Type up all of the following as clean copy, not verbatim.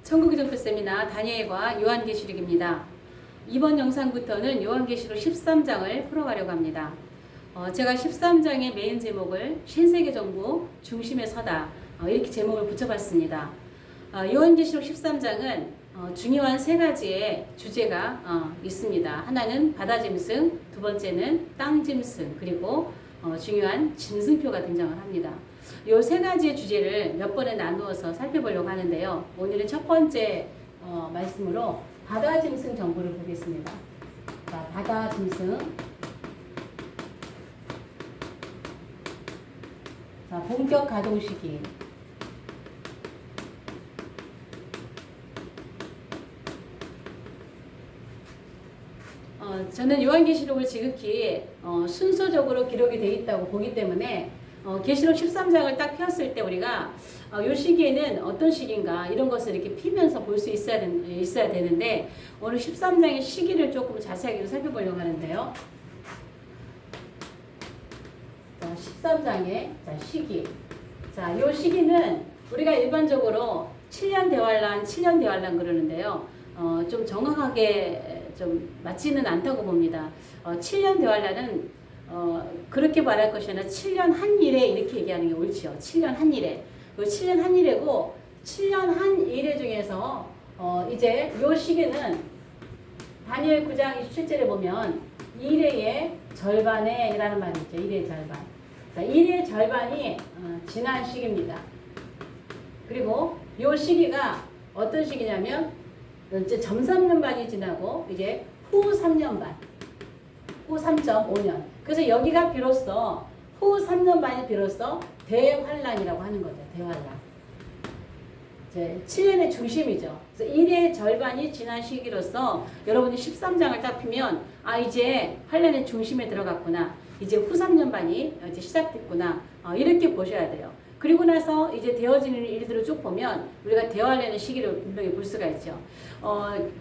천국의정표 세미나 다니엘과 요한계시록입니다. 이번 영상부터는 요한계시록 13장을 풀어가려고 합니다. 제가 13장의 메인 제목을 신세계 정부 중심에 서다 이렇게 제목을 붙여봤습니다. 요한계시록 13장은 중요한 세 가지의 주제가 있습니다. 하나는 바다 짐승, 두 번째는 땅 짐승, 그리고 중요한 짐승표가 등장을 합니다. 이 세 가지의 주제를 몇 번에 나누어서 살펴보려고 하는데요. 오늘은 첫 번째 말씀으로 바다 짐승 정보를 보겠습니다. 자, 바다 짐승. 자, 본격 가동 시기. 저는 요한계시록을 지극히 순서적으로 기록이 되어 있다고 보기 때문에 계시록 13장을 딱 폈을 때 우리가 이 시기에는 어떤 시기인가 이런 것을 이렇게 피면서 볼 수 있어야 되는데 오늘 13장의 시기를 조금 자세하게 살펴보려고 하는데요. 자, 13장의 시기. 자, 이 시기는 우리가 일반적으로 7년 대환란 그러는데요. 좀 정확하게 좀 맞지는 않다고 봅니다. 7년 대환란은 그렇게 말할 것이 아니라 7년 한 일에 이렇게 얘기하는 게 옳지요. 7년 한 일에. 7년 한 일에고 7년 한 일에 중에서 이제 요 시기는 다니엘 9장 27절에 보면 1회의 절반에 라는 말이 있죠. 1회의 절반. 자, 1회의 절반이 지난 시기입니다. 그리고 요 시기가 어떤 시기냐면 이제 점 3년 반이 지나고 이제 후 3년 반. 후 3.5년. 그래서 여기가 비로소 후 3년 반이 비로소 대환란이라고 하는 거죠. 대환란. 이제 7년의 중심이죠. 그래서 1의 절반이 지난 시기로서 여러분이 13장을 딱 피면 이제 환란의 중심에 들어갔구나. 이제 후 3년 반이 이제 시작됐구나. 이렇게 보셔야 돼요. 그리고 나서 이제 되어지는 일들을 쭉 보면 우리가 대환란의 시기를 분명히 볼 수가 있죠.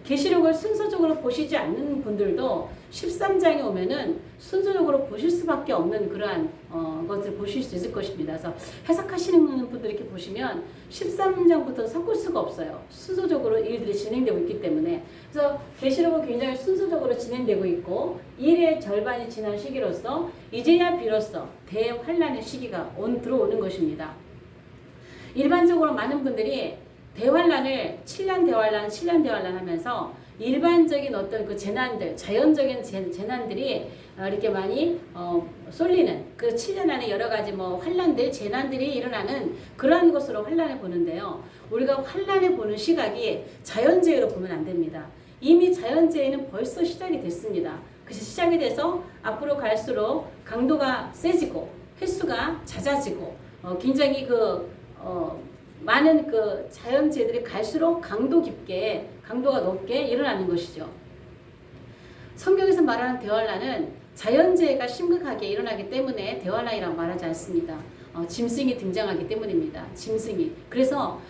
계시록을 순서적으로 보시지 않는 분들도 13장에 오면은 순서적으로 보실 수밖에 없는 그러한 것을 보실 수 있을 것입니다. 그래서 해석하시는 분들 이렇게 보시면 13장부터 섞을 수가 없어요. 순서적으로 일들이 진행되고 있기 때문에. 그래서 계시록은 굉장히 순서적으로 진행되고 있고 1의 절반이 지난 시기로서 이제야 비로소 대환란의 시기가 들어오는 것입니다. 일반적으로 많은 분들이 대환란을 7년 대환란 하면서 일반적인 어떤 그 재난들, 자연적인 재난들이 이렇게 많이 쏠리는 그 7년 안에 여러 가지 환란들, 재난들이 일어나는 그러한 것으로 환란을 보는데요. 우리가 환란을 보는 시각이 자연재해로 보면 안 됩니다. 이미 자연재해는 벌써 시작이 됐습니다. 그래서 시작이 돼서 앞으로 갈수록 강도가 세지고 횟수가 잦아지고 굉장히 많은 그 자연재해들이 갈수록 강도가 높게 일어나는 것이죠. 성경에서 말하는 대환란은 자연재해가 심각하게 일어나기 때문에 대환란이라고 말하지 않습니다. 짐승이 등장하기 때문입니다. 짐승이. 그래서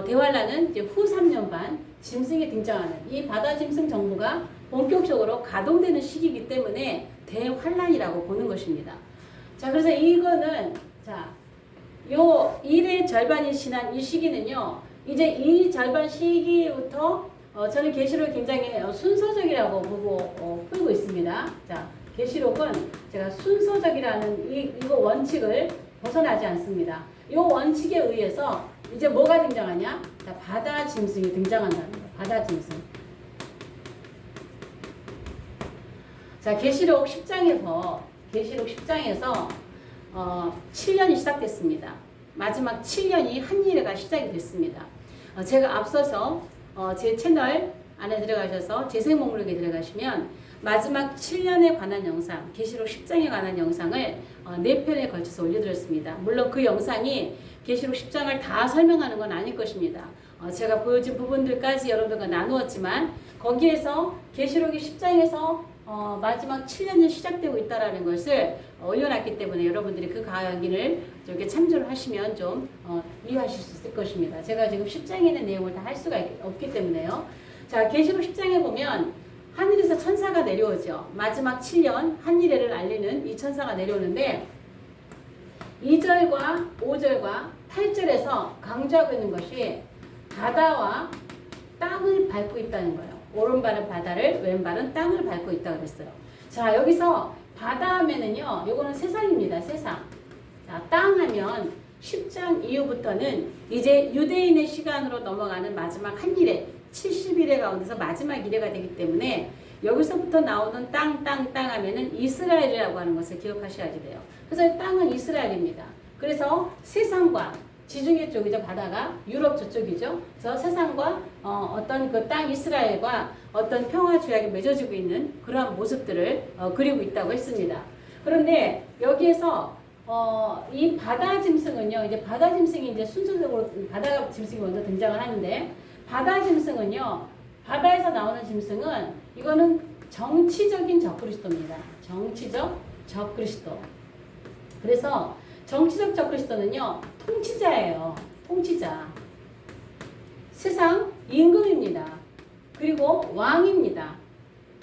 대환란은 이제 후 3년 반 짐승이 등장하는 이 바다 짐승 정부가 본격적으로 가동되는 시기이기 때문에 대환란이라고 보는 것입니다. 자, 그래서 이거는 요 1의 절반이 지난 이 시기는요. 이제 이 절반 시기부터 저는 계시록을 굉장히 순서적이라고 보고 풀고 있습니다. 자, 계시록은 제가 순서적이라는 이거 원칙을 벗어나지 않습니다. 이 원칙에 의해서 이제 뭐가 등장하냐? 자, 바다 짐승이 등장한다는 거예요. 바다 짐승. 자, 계시록 10장에서 7년이 시작됐습니다. 마지막 7년이 한 일회가 시작이 됐습니다. 제가 앞서서 제 채널 안에 들어가셔서 재생 목록에 들어가시면 마지막 7년에 관한 영상, 계시록 10장에 관한 영상을 4편에 걸쳐서 올려드렸습니다. 물론 그 영상이 계시록 10장을 다 설명하는 건 아닐 것입니다. 제가 보여준 부분들까지 여러분들과 나누었지만 거기에서 계시록이 10장에서 마지막 7년이 시작되고 있다는 것을 올려놨기 때문에 여러분들이 그 강의를 이렇게 참조를 하시면 좀 이해하실 수 있을 것입니다. 제가 지금 10장에 있는 내용을 다 할 수가 없기 때문에요. 자, 계시록 10장에 보면 하늘에서 천사가 내려오죠. 마지막 7년 한일회를 알리는 이 천사가 내려오는데 2절과 5절과 8절에서 강조하고 있는 것이 바다와 땅을 밟고 있다는 거예요. 오른발은 바다를, 왼발은 땅을 밟고 있다고 그랬어요. 자, 여기서 바다 하면은요, 요거는 세상입니다. 세상. 자, 땅 하면 10장 이후부터는 이제 유대인의 시간으로 넘어가는 마지막 한 일에 70일의 가운데서 마지막 일회가 되기 때문에 여기서부터 나오는 땅 하면은 이스라엘이라고 하는 것을 기억하셔야지 돼요. 그래서 땅은 이스라엘입니다. 그래서 세상과 지중해 쪽이죠. 바다가 유럽 저쪽이죠. 그래서 세상과 어떤 그 땅 이스라엘과 어떤 평화 조약이 맺어지고 있는 그러한 모습들을 그리고 있다고 했습니다. 그런데 여기에서 이 바다 짐승은요. 이제 바다 짐승이 이제 순서적으로 바다 짐승이 먼저 등장을 하는데 바다 짐승은요. 바다에서 나오는 짐승은 이거는 정치적인 적그리스도입니다. 정치적 적그리스도. 그래서 정치적 적그리스도는요. 통치자예요. 통치자. 세상 임금입니다. 그리고 왕입니다.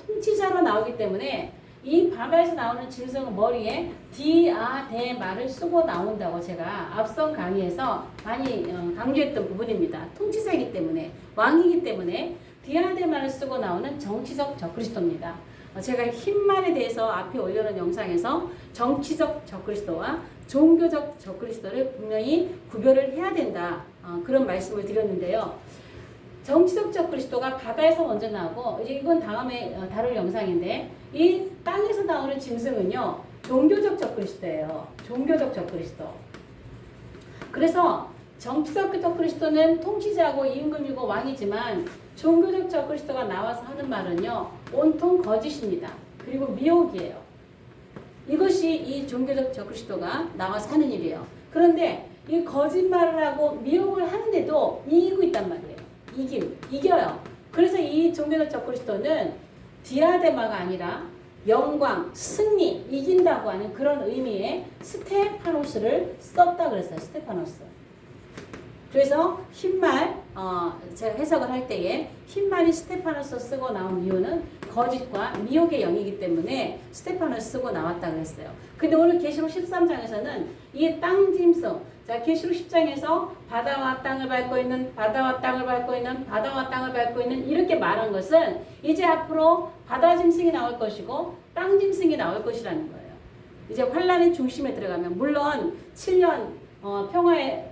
통치자로 나오기 때문에 이 바다에서 나오는 짐승은 머리에 디아데마를 쓰고 나온다고 제가 앞선 강의에서 많이 강조했던 부분입니다. 통치자이기 때문에 왕이기 때문에 디아데마를 쓰고 나오는 정치적 적그리스도입니다. 제가 흰말에 대해서 앞에 올려놓은 영상에서 정치적 적그리스도와 종교적 적그리스도를 분명히 구별을 해야 된다. 그런 말씀을 드렸는데요. 정치적 적그리스도가 바다에서 먼저 나오고 이제 이건 다음에 다룰 영상인데 이 땅에서 나오는 짐승은요. 종교적 적그리스도예요. 종교적 적그리스도. 그래서 정치적 적그리스도는 통치자고 임금이고 왕이지만 종교적 적그리스도가 나와서 하는 말은요. 온통 거짓입니다. 그리고 미혹이에요. 이것이 이 종교적 적그리스도가 나와서 하는 일이에요. 그런데 이 거짓말을 하고 미혹을 하는데도 이기고 있단 말이에요. 이겨요. 그래서 이 종교적 적그리스도는 디아데마가 아니라 영광, 승리, 이긴다고 하는 그런 의미의 스테파노스를 썼다 그랬어요. 스테파노스. 그래서 흰말 제가 해석을 할 때에 흰말이 스테파노스 쓰고 나온 이유는 거짓과 미혹의 영이기 때문에 스테파노스 쓰고 나왔다 그랬어요. 근데 오늘 계시록 13장에서는 이 땅 짐승, 자 계시록 10장에서 바다와 땅을 밟고 있는, 바다와 땅을 밟고 있는, 바다와 땅을 밟고 있는 이렇게 말한 것은 이제 앞으로 바다 짐승이 나올 것이고 땅 짐승이 나올 것이라는 거예요. 이제 환란의 중심에 들어가면 물론 7년 평화의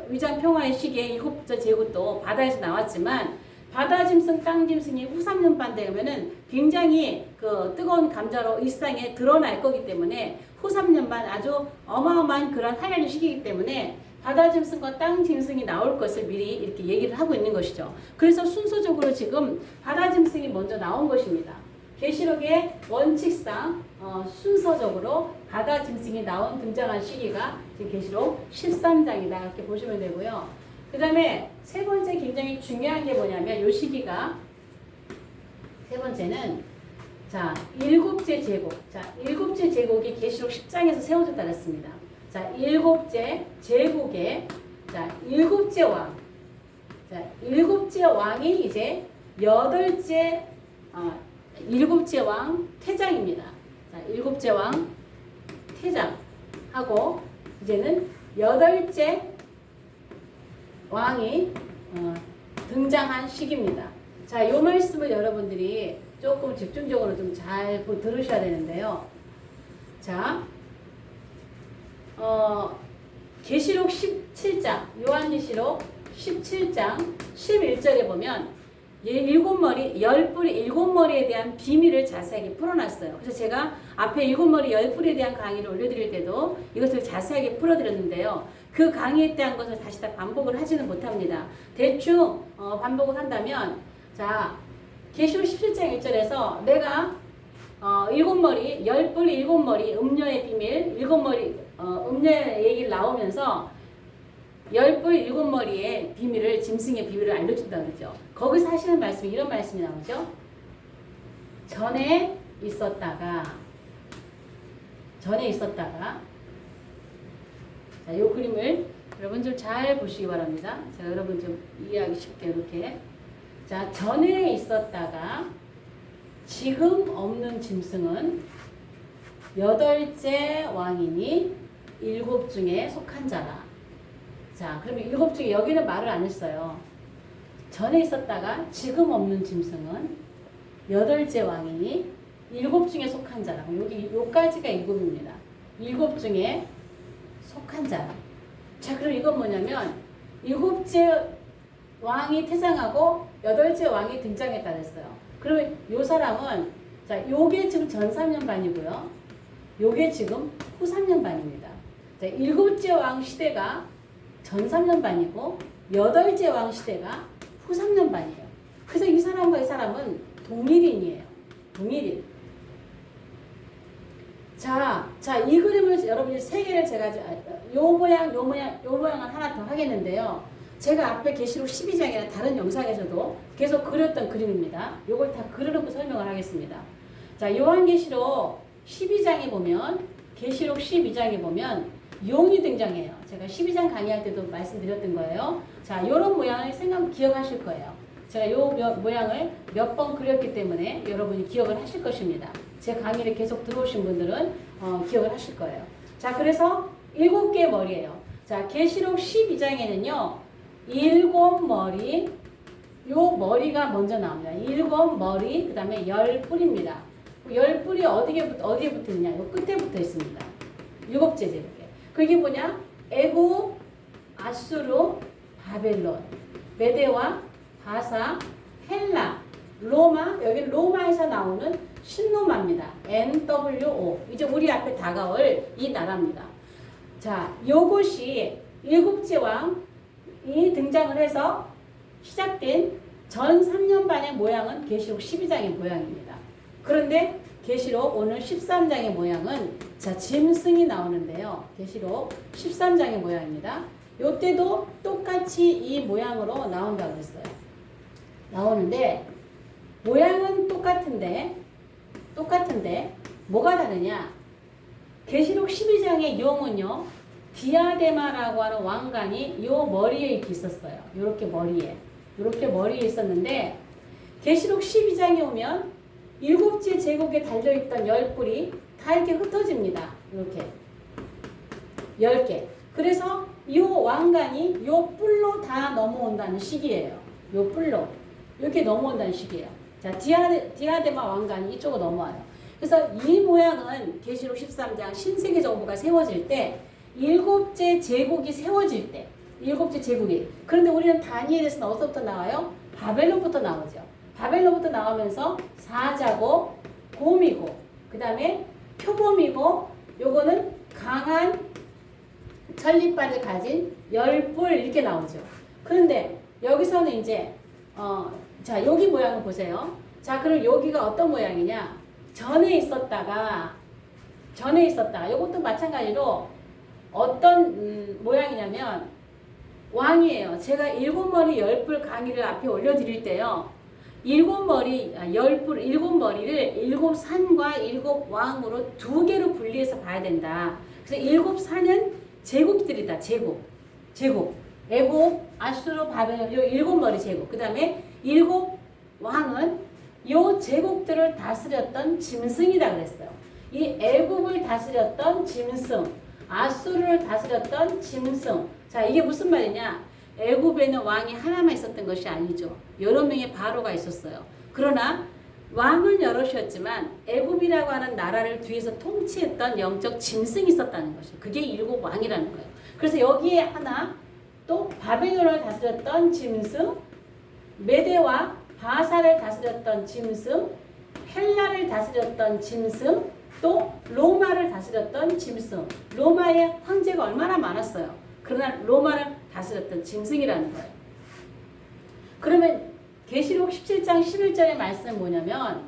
위장 평화의 시기에 7째 제국도 바다에서 나왔지만 바다 짐승, 땅 짐승이 후 3년 반 되면은 굉장히 그 뜨거운 감자로 일상에 드러날 거기 때문에 후 3년 반 아주 어마어마한 그런 환란의 시기이기 때문에 바다 짐승과 땅 짐승이 나올 것을 미리 이렇게 얘기를 하고 있는 것이죠. 그래서 순서적으로 지금 바다 짐승이 먼저 나온 것입니다. 계시록의 원칙상 순서적으로 바다 짐승이 등장한 시기가 지금 계시록 13장이다 이렇게 보시면 되고요. 그 다음에 세 번째 굉장히 중요한 게 뭐냐면 이 시기가 세 번째는 자 일곱째 제국. 자 일곱째 제국이 계시록 10장에서 세워졌다 그랬습니다. 자 일곱째 제국의 자 일곱째 왕. 자 일곱째 왕이 이제 일곱째 왕 퇴장입니다. 자, 일곱째 왕 퇴장하고 이제는 여덟째 왕이 등장한 시기입니다. 자, 이 말씀을 여러분들이 조금 집중적으로 좀 잘 들으셔야 되는데요. 자, 계시록 17장, 요한계시록 17장 11절에 보면 일곱 머리, 열 뿌리, 일곱 머리에 대한 비밀을 자세하게 풀어놨어요. 그래서 제가 앞에 일곱 머리, 열 뿌리에 대한 강의를 올려드릴 때도 이것을 자세하게 풀어드렸는데요. 그 강의에 대한 것을 다시 다 반복을 하지는 못합니다. 대충 반복을 한다면, 자, 계시록 17장 1절에서 내가 일곱 머리, 열 뿌리, 일곱 머리, 음녀의 비밀, 일곱 머리, 음녀의 얘기를 나오면서 열 뿔 일곱 머리의 비밀을 짐승의 비밀을 알려준다 그러죠. 거기서 하시는 말씀이 이런 말씀이 나오죠. 전에 있었다가 자, 이 그림을 여러분 좀 잘 보시기 바랍니다. 자, 여러분 좀 이해하기 쉽게 이렇게 자 전에 있었다가 지금 없는 짐승은 여덟째 왕이니 일곱 중에 속한 자라. 자, 그러면 일곱 중에 여기는 말을 안 했어요. 전에 있었다가 지금 없는 짐승은 여덟째 왕이니 일곱 중에 속한 자라고. 여기 요까지가 일곱입니다. 일곱 중에 속한 자라. 자, 그럼 이건 뭐냐면 일곱째 왕이 퇴장하고 여덟째 왕이 등장했다 그랬어요. 그러면 요 사람은 자, 요게 지금 전 3년반이고요. 요게 지금 후 3년반입니다. 자, 일곱째 왕 시대가 전 3년반이고 여덟째 왕 시대가 후 3년반이에요. 그래서 이 사람과 이 사람은 동일인이에요. 동일인. 자, 이 그림을 여러분이 세 개를 제가 요 모양을 하나 더 하겠는데요. 제가 앞에 계시록 12장이나 다른 영상에서도 계속 그렸던 그림입니다. 요걸 다 그려놓고 설명을 하겠습니다. 자, 요한계시록 12장에 보면, 계시록 12장에 보면 용이 등장해요. 제가 12장 강의할 때도 말씀드렸던 거예요. 자, 요런 모양을 기억하실 거예요. 제가 요 모양을 몇 번 그렸기 때문에 여러분이 기억을 하실 것입니다. 제 강의를 계속 들어오신 분들은 기억을 하실 거예요. 자, 그래서 7개의 머리예요. 자, 계시록 12장에는요. 7머리, 요 머리가 먼저 나옵니다. 7머리, 그 다음에 10뿔입니다. 10뿔이 어디에 붙어 있냐? 요 끝에 붙어 있습니다. 7째 제국에. 그게 뭐냐? 애굽, 아수르, 바벨론, 메대와 바사, 헬라, 로마, 여기는 로마에서 나오는 신로마입니다. NWO. 이제 우리 앞에 다가올 이 나라입니다. 자, 요것이 7째 왕이 등장을 해서 시작된 전 3년반의 모양은 계시록 12장의 모양입니다. 그런데 계시록 오늘 13장의 모양은 자, 짐승이 나오는데요. 계시록 13장의 모양입니다. 요때도 똑같이 이 모양으로 나온다고 했어요. 나오는데 모양은 똑같은데 뭐가 다르냐? 계시록 12장의 용은요. 디아데마라고 하는 왕관이 요 머리에 이렇게 있었어요. 요렇게 머리에 있었는데 계시록 12장에 오면 7째 제국에 달려있던 10뿔이 다 이렇게 흩어집니다. 이렇게 10개. 그래서 요 왕관이 요 뿔로 다 넘어온다는 시기예요. 요 뿔로 이렇게 넘어온다는 시기예요. 자, 디아데마 왕관이 이쪽으로 넘어와요. 그래서 이 모양은 계시록 13장 신세계 정부가 세워질 때 7째 제국이 세워질 때 7째 제국이. 그런데 우리는 다니엘에서는 어디서부터 나와요? 바벨론부터 나오죠. 바벨론부터 나오면서 사자고 곰이고 그 다음에 표범이고 요거는 강한 전리발을 가진 10뿔 이렇게 나오죠. 그런데 여기서는 이제 자, 여기 모양을 보세요. 자, 그럼 여기가 어떤 모양이냐? 전에 있었다가 이것도 마찬가지로 어떤 모양이냐면 왕이에요. 제가 7머리 10뿔 강의를 앞에 올려드릴 때요. 7머리를 7산과 7왕으로 2개로 분리해서 봐야 된다. 그래서 7산은 제국들이다. 제국. 애굽, 아수르, 바벨론, 요 7머리 제국. 그 다음에 7왕은 요 제국들을 다스렸던 짐승이다 그랬어요. 이 애굽을 다스렸던 짐승, 아수르를 다스렸던 짐승. 자, 이게 무슨 말이냐? 애굽에는 왕이 하나만 있었던 것이 아니죠. 여러 명의 바로가 있었어요. 그러나 왕은 여럿이었지만 애굽이라고 하는 나라를 뒤에서 통치했던 영적 짐승이 있었다는 것이에요. 그게 7왕이라는 거예요. 그래서 여기에 하나, 또 바벨론을 다스렸던 짐승, 메대와 바사를 다스렸던 짐승, 헬라를 다스렸던 짐승, 또 로마를 다스렸던 짐승. 로마의 황제가 얼마나 많았어요. 그러나 로마를 다스렸던 짐승이라는 거예요. 그러면 계시록 17장 11절의 말씀은 뭐냐면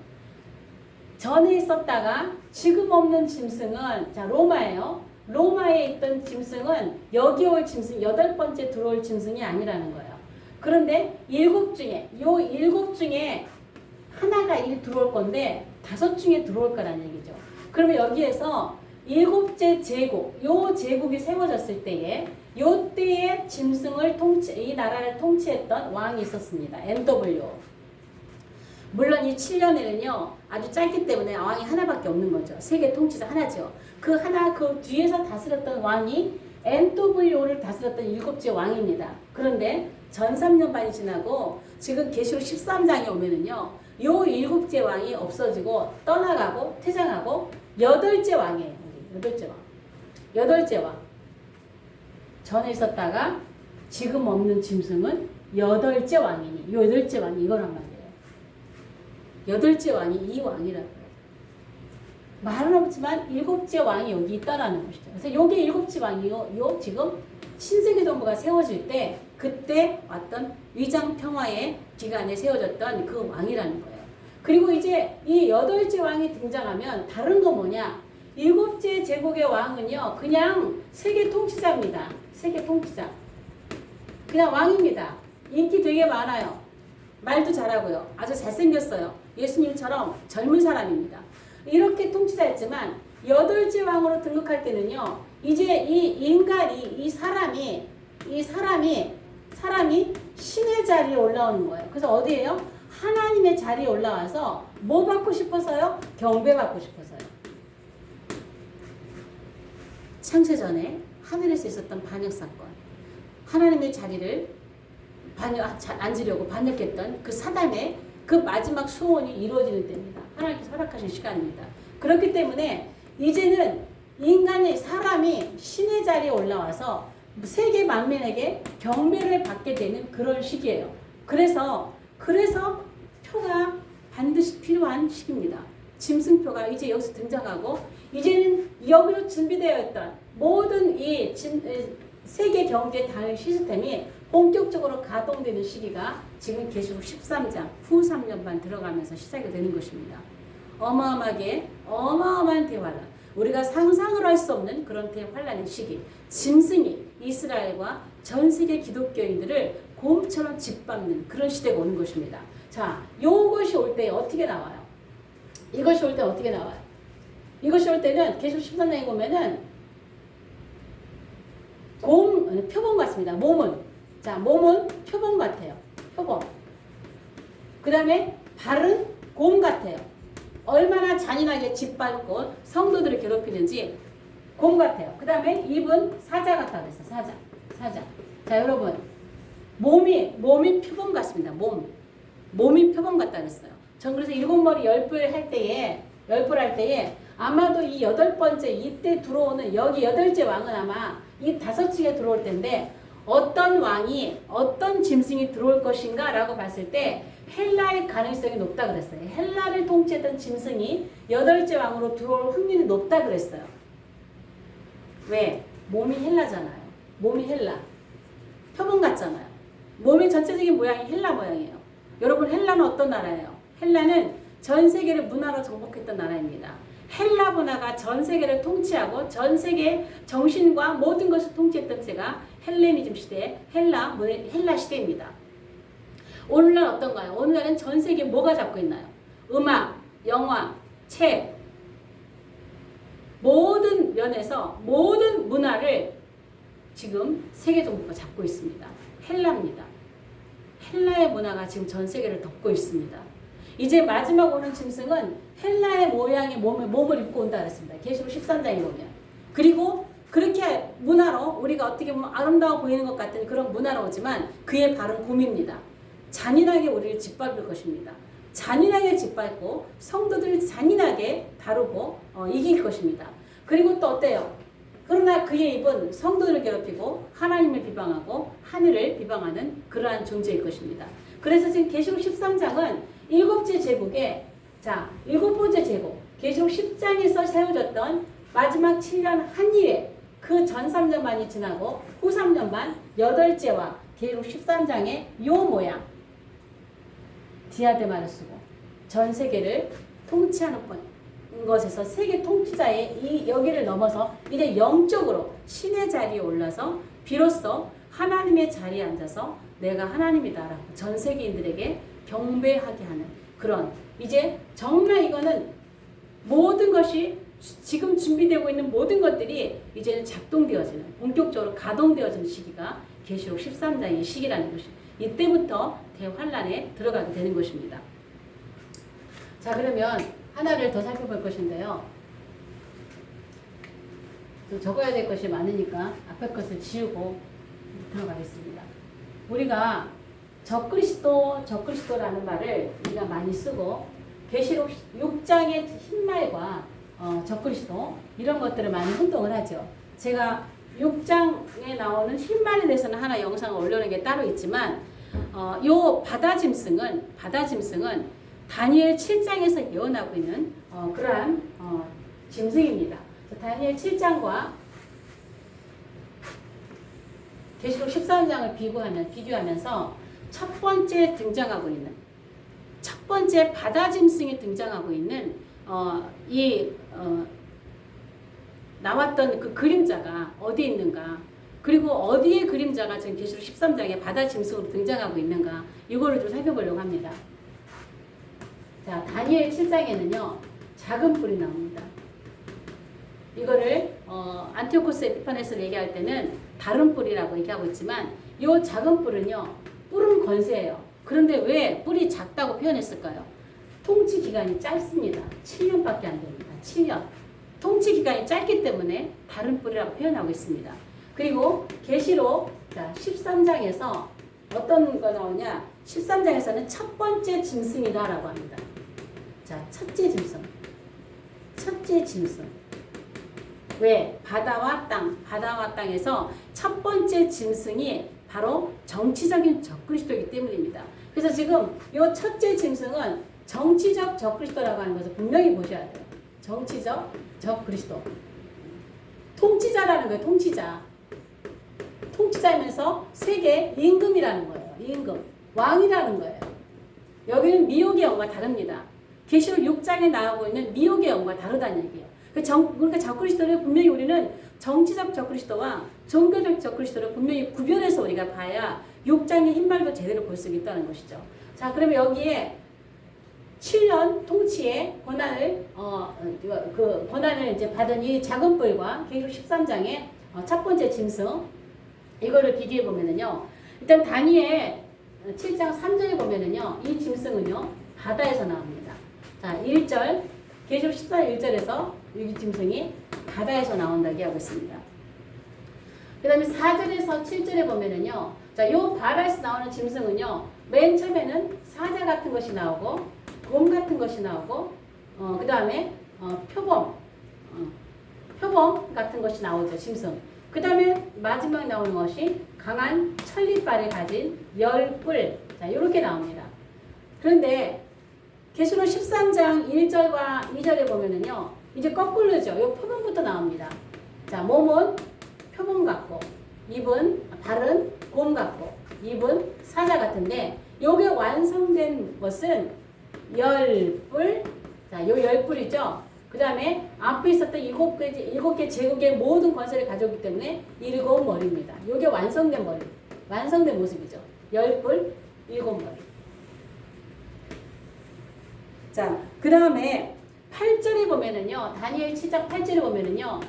전에 있었다가 지금 없는 짐승은 자, 로마예요. 로마에 있던 짐승은 여기 올 짐승, 8번째 들어올 짐승이 아니라는 거예요. 그런데 7 중에 하나가 들어올 건데 5 중에 들어올 거라는 얘기죠. 그러면 여기에서 7째 제국, 요 제국이 세워졌을 때에 요 때에 짐승을 이 나라를 통치했던 왕이 있었습니다. NW. 물론 이 7년에는요 아주 짧기 때문에 왕이 하나밖에 없는 거죠. 세계 통치자 하나죠. 그 뒤에서 다스렸던 왕이 NW를 다스렸던 7째 왕입니다. 그런데 전 3년반이 지나고 지금 계시록 13장에 오면은요. 요 7째 왕이 없어지고 떠나가고 퇴장하고 8째 왕이에요. 8째 왕. 8째 왕. 전에 있었다가 지금 없는 짐승은 8째 왕이니. 요 8째 왕이 이거란 말이에요. 8째 왕이 이 왕이라고 해요. 말은 없지만 7째 왕이 여기 있다라는 것이죠. 그래서 요게 7째 왕이요. 요 지금 신세계 정부가 세워질 때 그때 왔던 위장 평화의 기간에 세워졌던 그 왕이라는 거예요. 그리고 이제 이 8째 왕이 등장하면 다른 거 뭐냐? 7째 제국의 왕은요. 그냥 세계 통치자입니다. 세계 통치자. 그냥 왕입니다. 인기 되게 많아요. 말도 잘하고요. 아주 잘생겼어요. 예수님처럼 젊은 사람입니다. 이렇게 통치자였지만 8째 왕으로 등극할 때는요. 이제 이 인간이 이 사람이 신의 자리에 올라오는 거예요. 그래서 어디에요? 하나님의 자리에 올라와서 뭐 받고 싶어서요? 경배받고 싶어서요. 창세전에 하늘에서 있었던 반역사건, 하나님의 자리를 앉으려고 반역했던 그 사단의 그 마지막 소원이 이루어지는 때입니다. 하나님께서 허락하신 시간입니다. 그렇기 때문에 이제는 인간의 사람이 신의 자리에 올라와서 세계 만민에게 경배를 받게 되는 그런 시기예요. 그래서 표가 반드시 필요한 시기입니다. 짐승표가 이제 여기서 등장하고 이제는 여기로 준비되어 있던 모든 이 세계 경제 당일 시스템이 본격적으로 가동되는 시기가 지금 계시록 13장 후 3년 반 들어가면서 시작이 되는 것입니다. 어마어마한 대환란, 우리가 상상을 할 수 없는 그런 대환란의 시기, 짐승이 이스라엘과 전 세계 기독교인들을 곰처럼 짓밟는 그런 시대가 오는 것입니다. 자, 요것이 올 때 어떻게 나와요? 이것이 올 때 어떻게 나와요? 이것이 올 때는 계시록 13장에 보면은 표범 같습니다. 몸은 표범 같아요. 표범. 그 다음에 발은 곰 같아요. 얼마나 잔인하게 짓밟고 성도들을 괴롭히는지 곰 같아요. 그 다음에 입은 사자 같다고 했어요. 사자. 자, 여러분. 몸이 표범 같습니다. 몸이 표범 같다고 했어요. 전 그래서 7머리 열불 할 때에 아마도 이 8번째 이때 들어오는 여기 8째 왕은 아마 이 5층에 들어올 텐데 어떤 왕이 어떤 짐승이 들어올 것인가 라고 봤을 때 헬라의 가능성이 높다 그랬어요. 헬라를 통치했던 짐승이 8째 왕으로 들어올 확률이 높다 그랬어요. 왜? 몸이 헬라잖아요. 몸이 헬라. 표범 같잖아요. 몸의 전체적인 모양이 헬라 모양이에요. 여러분, 헬라는 어떤 나라예요? 헬라는 전 세계를 문화로 정복했던 나라입니다. 헬라 문화가 전 세계를 통치하고 전 세계 정신과 모든 것을 통치했던 때가 헬레니즘 시대, 헬라 시대입니다. 오늘날 어떤가요? 오늘날은 전 세계 뭐가 잡고 있나요? 음악, 영화, 책, 모든 면에서 모든 문화를 지금 세계 정부가 잡고 있습니다. 헬라입니다. 헬라의 문화가 지금 전 세계를 덮고 있습니다. 이제 마지막 오는 짐승은 헬라의 모양의 몸을 입고 온다 그랬습니다. 계시록 13장에 보면. 그리고 그렇게 문화로 우리가 어떻게 보면 아름다워 보이는 것 같은 그런 문화로 오지만 그의 발은 곰입니다. 잔인하게 우리를 짓밟을 것입니다. 잔인하게 짓밟고 성도들을 잔인하게 다루고 이길 것입니다. 그리고 또 어때요? 그러나 그의 입은 성도를 괴롭히고 하나님을 비방하고 하늘을 비방하는 그러한 존재일 것입니다. 그래서 지금 계시록 13장은 7째 제국의 7번째 제국 계시록 10장에서 세워졌던 마지막 7년 한일에 그 전 3년 반이 지나고 후 3년 반 8째와 계시록 13장의 요 모양 디아데마를 쓰고 전 세계를 통치하는 것에서 세계 통치자의 이 여기를 넘어서 이제 영적으로 신의 자리에 올라서 비로소 하나님의 자리에 앉아서 내가 하나님이다라고 전 세계인들에게 경배하게 하는 그런 이제 정말 이거는 모든 것이 지금 준비되고 있는 모든 것들이 이제는 작동되어지는 본격적으로 가동되어지는 시기가 계시록 13장의 시기라는 것이 이때부터 대환란에 들어가게 되는 것입니다. 자, 그러면 하나를 더 살펴볼 것인데요. 또 적어야 될 것이 많으니까 앞에 것을 지우고 들어가겠습니다. 우리가 적그리스도라는 말을 우리가 많이 쓰고 계시록 6장의 흰말과 적그리스도 이런 것들을 많이 혼동을 하죠. 제가 6장에 나오는 흰말에 대해서는 하나 영상을 올려놓은 게 따로 있지만 요 바다짐승은 다니엘 7장에서 예언하고 있는 그러한 짐승입니다. 다니엘 7장과 계시록 13장을 비교하면서 첫 번째 등장하고 있는 첫 번째 바다짐승이 등장하고 있는 나왔던 그 그림자가 어디 있는가, 그리고 어디에 그림자가 지금 계시록 13장에 바다짐승으로 등장하고 있는가, 이거를 좀 살펴보려고 합니다. 자, 다니엘 7장에는요 작은 뿔이 나옵니다. 이거를 안티오코스 에피파네스를 얘기할 때는 다른 뿔이라고 얘기하고 있지만 이 작은 뿔은요, 뿔은 건세예요. 그런데 왜 뿔이 작다고 표현했을까요? 통치 기간이 짧습니다. 7년밖에 안 됩니다. 7년. 통치 기간이 짧기 때문에 다른 뿔이라고 표현하고 있습니다. 그리고 계시록 13장에서 어떤 거 나오냐? 13장에서는 첫 번째 짐승이다라고 합니다. 자, 첫째 짐승. 왜? 바다와 땅에서 첫 번째 짐승이 바로 정치적인 적그리스도이기 때문입니다. 그래서 지금 이 첫째 짐승은 정치적 적그리스도라고 하는 것을 분명히 보셔야 돼요. 정치적 적그리스도. 통치자라는 거예요. 통치자이면서 세계 임금이라는 거예요. 임금. 왕이라는 거예요. 여기는 미혹의 영과 다릅니다. 계시록 6장에 나오고 있는 미혹의 영과 다르다는 얘기예요. 그러니까 적그리스도를 분명히 우리는 정치적 적그리스도와 종교적 적그리스도를 분명히 구별해서 우리가 봐야 6장의 흰말도 제대로 볼 수 있다는 것이죠. 자, 그러면 여기에 7년 통치의 권한을 이제 받은 이 작은 뿔과 계시록 13장의 첫 번째 짐승, 이거를 비교해 보면은요, 일단 다니엘 7장 3절에 보면은요, 이 짐승은요 바다에서 나옵니다. 자, 1절 계시록 14장 1절에서 이 짐승이 바다에서 나온다고 얘기하고 있습니다. 그 다음에 4절에서 7절에 보면은요, 자, 요 바다에서 나오는 짐승은요, 맨 처음에는 사자 같은 것이 나오고 곰 같은 것이 나오고 그 다음에 표범 같은 것이 나오죠. 짐승. 그 다음에 마지막에 나오는 것이 강한 천리빨을 가진 열뿔. 자, 이렇게 나옵니다. 그런데 계시록 13장 1절과 2절에 보면은요, 이제 거꾸로죠. 요 표범부터 나옵니다. 자, 몸은 표범 같고, 발은 곰 같고, 입은 사자 같은데, 요게 완성된 것은 열뿔. 자, 요 열뿔이죠. 그 다음에 앞에 있었던 7개 제국의 모든 권세를 가져오기 때문에 7머리입니다. 요게 완성된 모습이죠. 열뿔, 7머리. 자, 그 다음에 8절에 보면은요, 다니엘 7장 8절에 보면은요,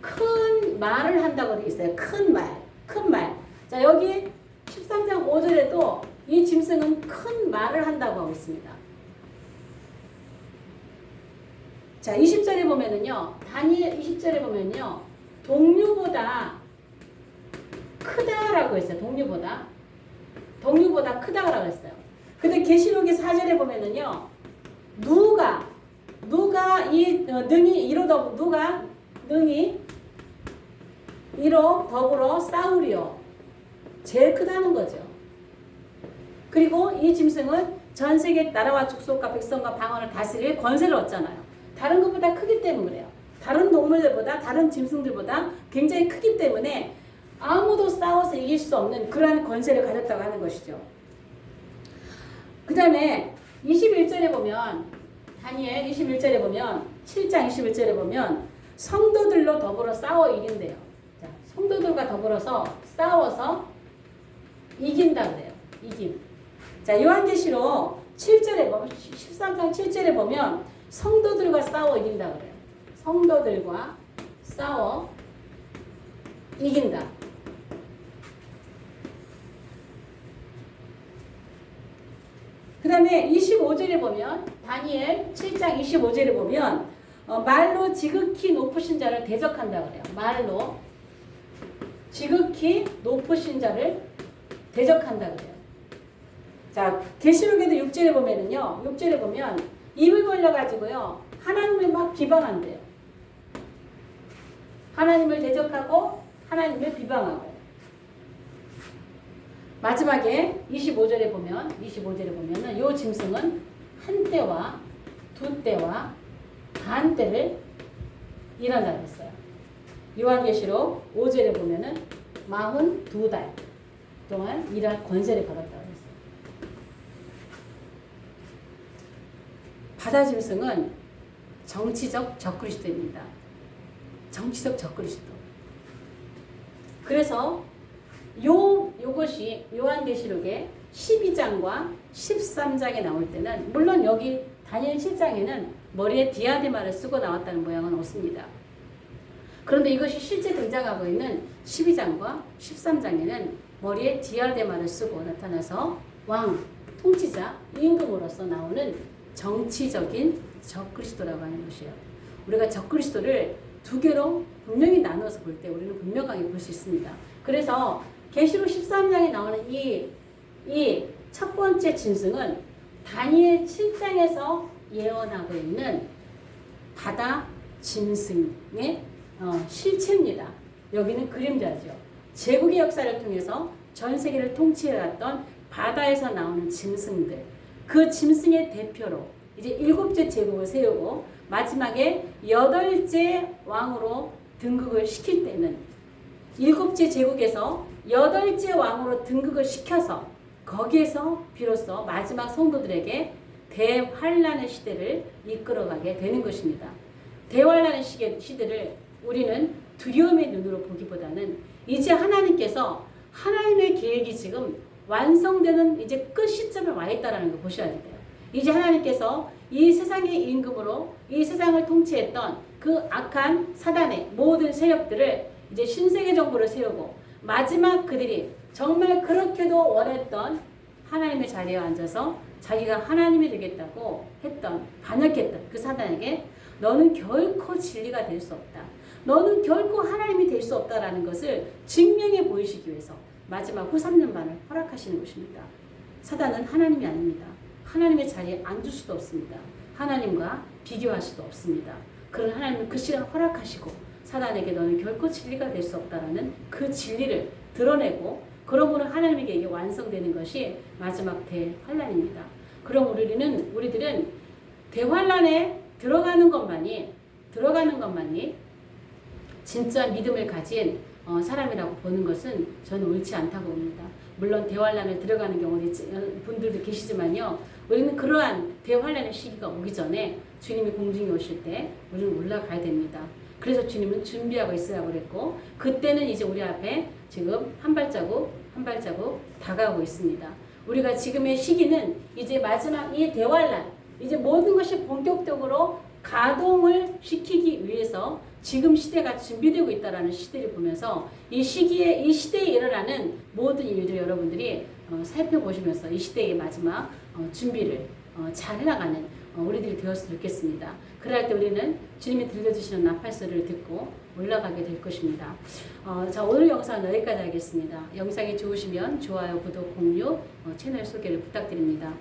큰 말을 한다고 되어 있어요. 큰 말. 자, 여기 13장 5절에도 이 짐승은 큰 말을 한다고 하고 있습니다. 자, 20절에 보면은요, 다니엘 20절에 보면요, 동류보다 크다라고 했어요. 동류보다 크다라고 했어요. 근데 계시록의 4절에 보면은요, 누가 이 능히 이로 더불어 싸우리요. 제일 크다는 거죠. 그리고 이 짐승은 전 세계 나라와 족속과 백성과 방언을 다스릴 권세를 얻잖아요. 다른 것보다 크기 때문에 그래요. 다른 동물들보다, 다른 짐승들보다 굉장히 크기 때문에 아무도 싸워서 이길 수 없는 그러한 권세를 가졌다고 하는 것이죠. 그 다음에 21절에 보면, 다니엘 21절에 보면, 7장 21절에 보면 성도들로 더불어 싸워 이긴대요. 자, 성도들과 더불어서 싸워서 이긴다 그래요. 자, 요한계시록 7절에 보면, 13장 7절에 보면 성도들과 싸워 이긴다 그래요. 성도들과 싸워 이긴다. 그 다음에 25절에 보면, 다니엘 7장 25절에 보면 말로 지극히 높으신 자를 대적한다 그래요. 말로 지극히 높으신 자를 대적한다 그래요. 자, 계시록에도 6절에 보면은요. 6절에 보면 입을 벌려 가지고요. 하나님을 막 비방한대요. 하나님을 대적하고 하나님을 비방하고. 마지막에 25절에 보면은 요 짐승은 한 때와 두 때와 반 때를 일한다고 했어요. 요한계시록 5절에 보면은 42달 동안 일할 권세를 받았다고 했어요. 바다 짐승은 정치적 적그리스도입니다. 정치적 적그리스도. 그래서 요것이 요한계시록의 12장과 13장에 나올 때는 물론 여기 다니엘 7장에는 머리에 디아데마를 쓰고 나왔다는 모양은 없습니다. 그런데 이것이 실제 등장하고 있는 12장과 13장에는 머리에 디아데마를 쓰고 나타나서 왕, 통치자, 임금으로서 나오는 정치적인 적그리스도라고 하는 것이에요. 우리가 적그리스도를 두 개로 분명히 나눠서 볼 때 우리는 분명하게 볼 수 있습니다. 그래서 계시록 13장에 나오는 이 첫 번째 짐승은 다니엘 7장에서 예언하고 있는 바다 짐승의 실체입니다. 여기는 그림자죠. 제국의 역사를 통해서 전 세계를 통치해왔던 바다에서 나오는 짐승들. 그 짐승의 대표로 이제 7째 제국을 세우고 마지막에 8째 왕으로 등극을 시킬 때는 7째 제국에서 8째 왕으로 등극을 시켜서 거기에서 비로소 마지막 성도들에게 대환란의 시대를 이끌어가게 되는 것입니다. 대환란의 시대를 우리는 두려움의 눈으로 보기보다는 이제 하나님께서 하나님의 계획이 지금 완성되는 이제 끝 시점에 와 있다는 걸 보셔야 돼요. 이제 하나님께서 이 세상의 임금으로 이 세상을 통치했던 그 악한 사단의 모든 세력들을 이제 신세계 정부를 세우고 마지막 그들이 정말 그렇게도 원했던 하나님의 자리에 앉아서 자기가 하나님이 되겠다고 했던 반역했던 그 사단에게 너는 결코 진리가 될 수 없다. 너는 결코 하나님이 될 수 없다라는 것을 증명해 보이시기 위해서 마지막 후 3년반을 허락하시는 것입니다. 사단은 하나님이 아닙니다. 하나님의 자리에 앉을 수도 없습니다. 하나님과 비교할 수도 없습니다. 그런 하나님은 그 시간을 허락하시고 사단에게 너는 결코 진리가 될 수 없다라는 그 진리를 드러내고 그러므로 하나님에게 이게 완성되는 것이 마지막 대환란입니다. 그럼 우리들은 대환란에 들어가는 것만이 진짜 믿음을 가진 사람이라고 보는 것은 저는 옳지 않다고 봅니다. 물론 대환란을 들어가는 분들도 계시지만요. 우리는 그러한 대환란의 시기가 오기 전에 주님이 공중에 오실 때 우리는 올라가야 됩니다. 그래서 주님은 준비하고 있으라고 그랬고 그때는 이제 우리 앞에 지금 한 발자국 다가오고 있습니다. 우리가 지금의 시기는 이제 마지막 이 대환란 이제 모든 것이 본격적으로 가동을 시키기 위해서 지금 시대가 준비되고 있다라는 시대를 보면서 이 시대에 일어나는 모든 일들 여러분들이 살펴보시면서 이 시대의 마지막 준비를 잘 해나가는 우리들이 되었으면 좋겠습니다. 그럴 때 우리는 주님이 들려주시는 나팔소리를 듣고 올라가게 될 것입니다. 자, 오늘 영상은 여기까지 하겠습니다. 영상이 좋으시면 좋아요, 구독, 공유, 채널 소개를 부탁드립니다.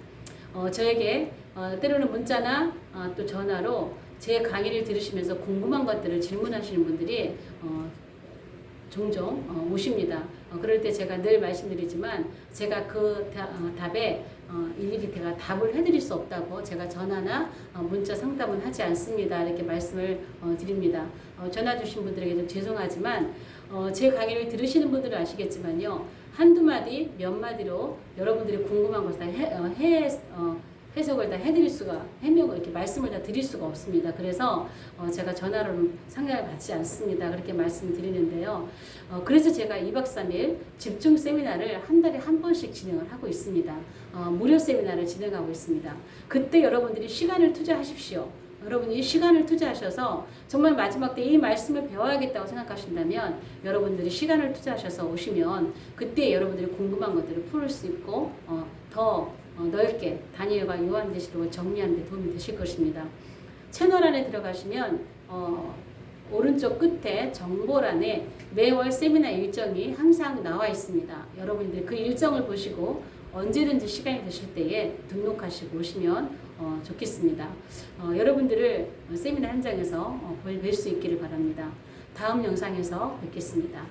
저에게 때로는 문자나 또 전화로 제 강의를 들으시면서 궁금한 것들을 질문하시는 분들이 종종 오십니다. 그럴 때 제가 늘 말씀드리지만 제가 그 답에 일일이 제가 답을 해드릴 수 없다고 제가 전화나 문자 상담은 하지 않습니다. 이렇게 말씀을 드립니다. 전화 주신 분들에게 좀 죄송하지만 제 강의를 들으시는 분들은 아시겠지만요. 한두 마디, 몇 마디로 여러분들이 궁금한 것을 해석을 다 해드릴 수가, 해명을 이렇게 말씀을 다 드릴 수가 없습니다. 그래서 제가 전화로는 상담을 받지 않습니다. 그렇게 말씀드리는데요. 그래서 제가 2박 3일 집중 세미나를 한 달에 한 번씩 진행을 하고 있습니다. 무료 세미나를 진행하고 있습니다. 그때 여러분들이 시간을 투자하십시오. 여러분이 시간을 투자하셔서 정말 마지막 때 이 말씀을 배워야겠다고 생각하신다면 여러분들이 시간을 투자하셔서 오시면 그때 여러분들이 궁금한 것들을 풀을 수 있고 더 넓게 다니엘과 요한계시록을 정리하는 데 도움이 되실 것입니다. 채널 안에 들어가시면 오른쪽 끝에 정보란에 매월 세미나 일정이 항상 나와 있습니다. 여러분들이 그 일정을 보시고 언제든지 시간이 되실 때에 등록하시고 오시면 좋겠습니다. 여러분들을 세미나 현장에서 뵐 수 있기를 바랍니다. 다음 영상에서 뵙겠습니다.